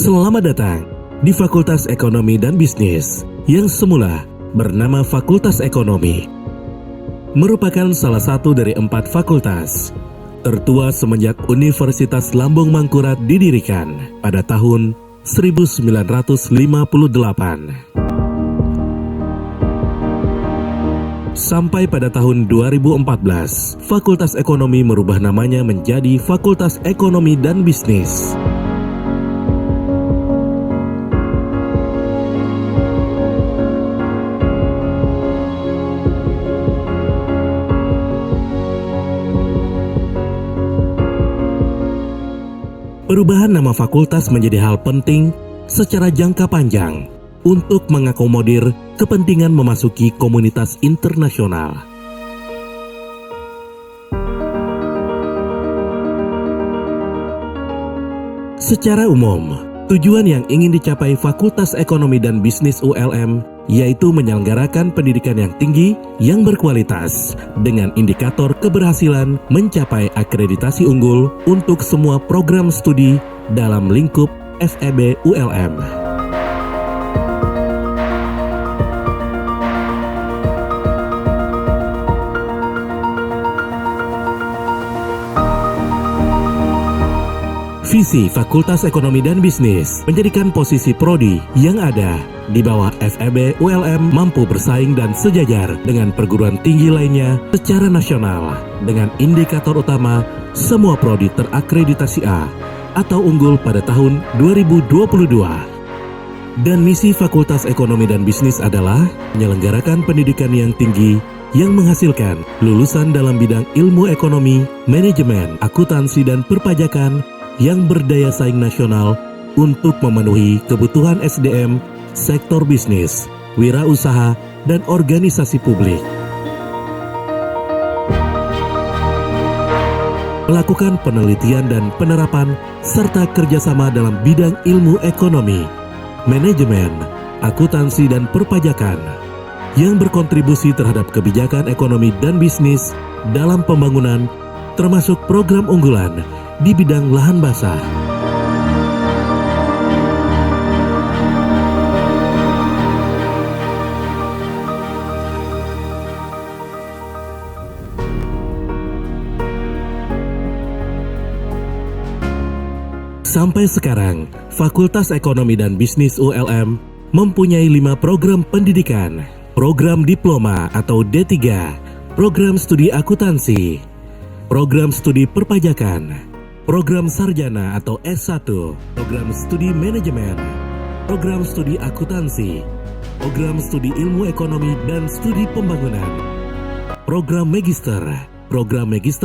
Selamat datang di Fakultas Ekonomi dan Bisnis yang semula bernama Fakultas Ekonomi. Merupakan salah satu dari 4 fakultas tertua semenjak Universitas Lambung Mangkurat didirikan pada tahun 1958. Sampai pada tahun 2014, Fakultas Ekonomi merubah namanya menjadi Fakultas Ekonomi dan Bisnis. Perubahan nama fakultas menjadi hal penting secara jangka panjang untuk mengakomodir kepentingan memasuki komunitas internasional. Secara umum, tujuan yang ingin dicapai Fakultas Ekonomi dan Bisnis ULM yaitu menyelenggarakan pendidikan yang tinggi, yang berkualitas, dengan indikator keberhasilan mencapai akreditasi unggul untuk semua program studi dalam lingkup FEB ULM. Visi Fakultas Ekonomi dan Bisnis menjadikan posisi prodi yang ada di bawah FEB ULM mampu bersaing dan sejajar dengan perguruan tinggi lainnya secara nasional dengan indikator utama semua prodi terakreditasi A atau unggul pada tahun 2022. Dan misi Fakultas Ekonomi dan Bisnis adalah menyelenggarakan pendidikan yang tinggi yang menghasilkan lulusan dalam bidang ilmu ekonomi, manajemen, akuntansi dan perpajakan yang berdaya saing nasional untuk memenuhi kebutuhan SDM, sektor bisnis, wirausaha, dan organisasi publik. Melakukan penelitian dan penerapan serta kerjasama dalam bidang ilmu ekonomi, manajemen, akuntansi, dan perpajakan yang berkontribusi terhadap kebijakan ekonomi dan bisnis dalam pembangunan, termasuk program unggulan di bidang lahan basah. Sampai sekarang, Fakultas Ekonomi dan Bisnis ULM mempunyai 5 program pendidikan, program diploma atau D3, program studi akuntansi, program studi perpajakan, program sarjana atau S1, program studi manajemen, program studi akuntansi, program studi ilmu ekonomi dan studi pembangunan, program magister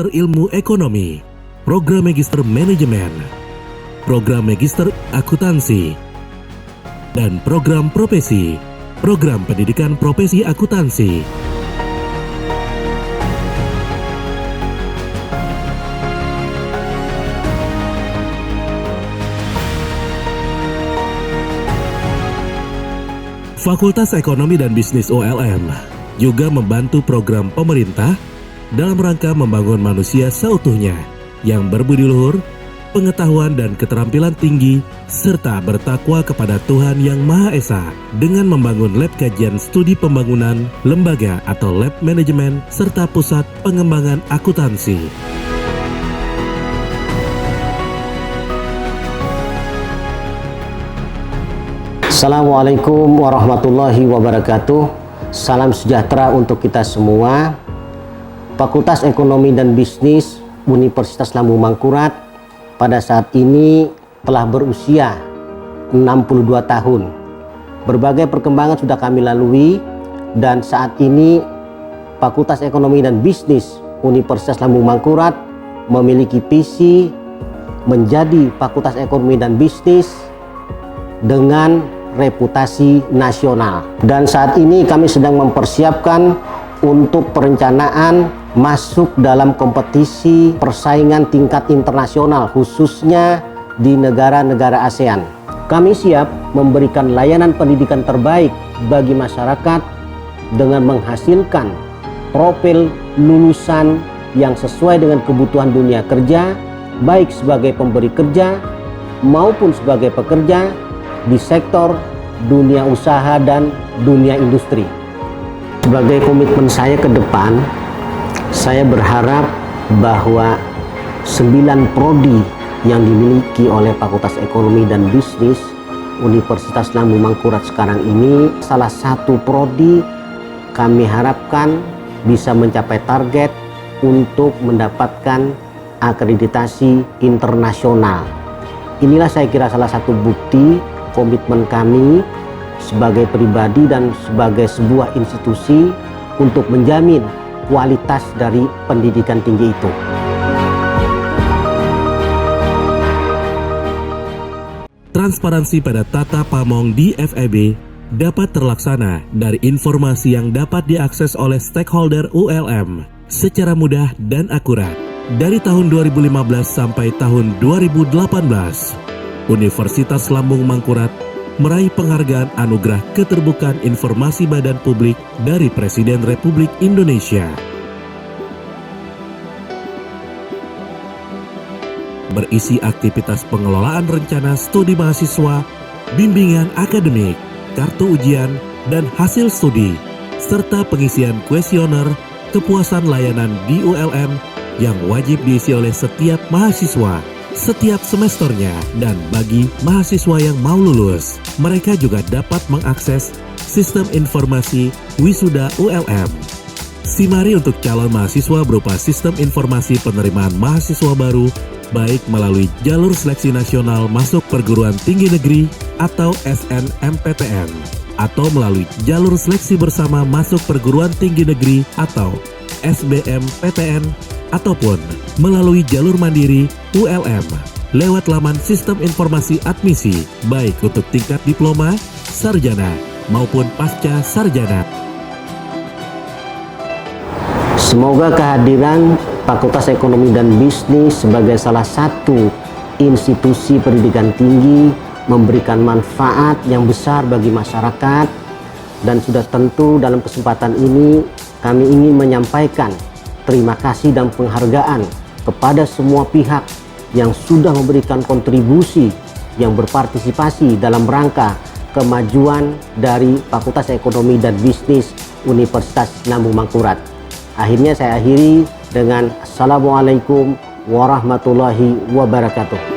ilmu ekonomi, program magister manajemen, program magister akuntansi, dan program profesi, program pendidikan profesi akuntansi. Fakultas Ekonomi dan Bisnis ULM juga membantu program pemerintah dalam rangka membangun manusia seutuhnya yang berbudi luhur, pengetahuan dan keterampilan tinggi, serta bertakwa kepada Tuhan Yang Maha Esa dengan membangun lab kajian studi pembangunan, lembaga atau lab manajemen, serta pusat pengembangan akuntansi. Assalamualaikum warahmatullahi wabarakatuh. Salam sejahtera untuk kita semua. Fakultas Ekonomi dan Bisnis Universitas Lambung Mangkurat pada saat ini telah berusia 62 tahun. Berbagai perkembangan sudah kami lalui dan saat ini Fakultas Ekonomi dan Bisnis Universitas Lambung Mangkurat memiliki visi menjadi Fakultas Ekonomi dan Bisnis dengan reputasi nasional. Dan saat ini kami sedang mempersiapkan untuk perencanaan masuk dalam kompetisi persaingan tingkat internasional khususnya di negara-negara ASEAN. Kami siap memberikan layanan pendidikan terbaik bagi masyarakat dengan menghasilkan profil lulusan yang sesuai dengan kebutuhan dunia kerja, baik sebagai pemberi kerja maupun sebagai pekerja di sektor dunia usaha dan dunia industri. Sebagai komitmen saya ke depan, saya berharap bahwa 9 prodi yang dimiliki oleh Fakultas Ekonomi dan Bisnis Universitas Lambung Mangkurat sekarang ini, salah satu prodi kami harapkan bisa mencapai target untuk mendapatkan akreditasi internasional. Inilah saya kira salah satu bukti komitmen kami sebagai pribadi dan sebagai sebuah institusi untuk menjamin kualitas dari pendidikan tinggi itu. Transparansi pada tata pamong di FEB dapat terlaksana dari informasi yang dapat diakses oleh stakeholder ULM secara mudah dan akurat. Dari tahun 2015 sampai tahun 2018, Universitas Lambung Mangkurat meraih penghargaan Anugerah Keterbukaan Informasi Badan Publik dari Presiden Republik Indonesia. Berisi aktivitas pengelolaan rencana studi mahasiswa, bimbingan akademik, kartu ujian, dan hasil studi, serta pengisian kuesioner kepuasan layanan di ULM yang wajib diisi oleh setiap mahasiswa setiap semesternya. Dan bagi mahasiswa yang mau lulus, mereka juga dapat mengakses sistem informasi wisuda ULM. Simari untuk calon mahasiswa berupa sistem informasi penerimaan mahasiswa baru, baik melalui jalur seleksi nasional masuk perguruan tinggi negeri atau SNMPTN, atau melalui jalur seleksi bersama masuk perguruan tinggi negeri atau SBMPTN, ataupun melalui jalur mandiri ULM lewat laman sistem informasi admisi, baik untuk tingkat diploma, sarjana, maupun pasca sarjana. Semoga kehadiran Fakultas Ekonomi dan Bisnis sebagai salah satu institusi pendidikan tinggi memberikan manfaat yang besar bagi masyarakat, dan sudah tentu dalam kesempatan ini kami ingin menyampaikan terima kasih dan penghargaan kepada semua pihak yang sudah memberikan kontribusi yang berpartisipasi dalam rangka kemajuan dari Fakultas Ekonomi dan Bisnis Universitas Lambung Mangkurat. Akhirnya saya akhiri dengan Assalamualaikum warahmatullahi wabarakatuh.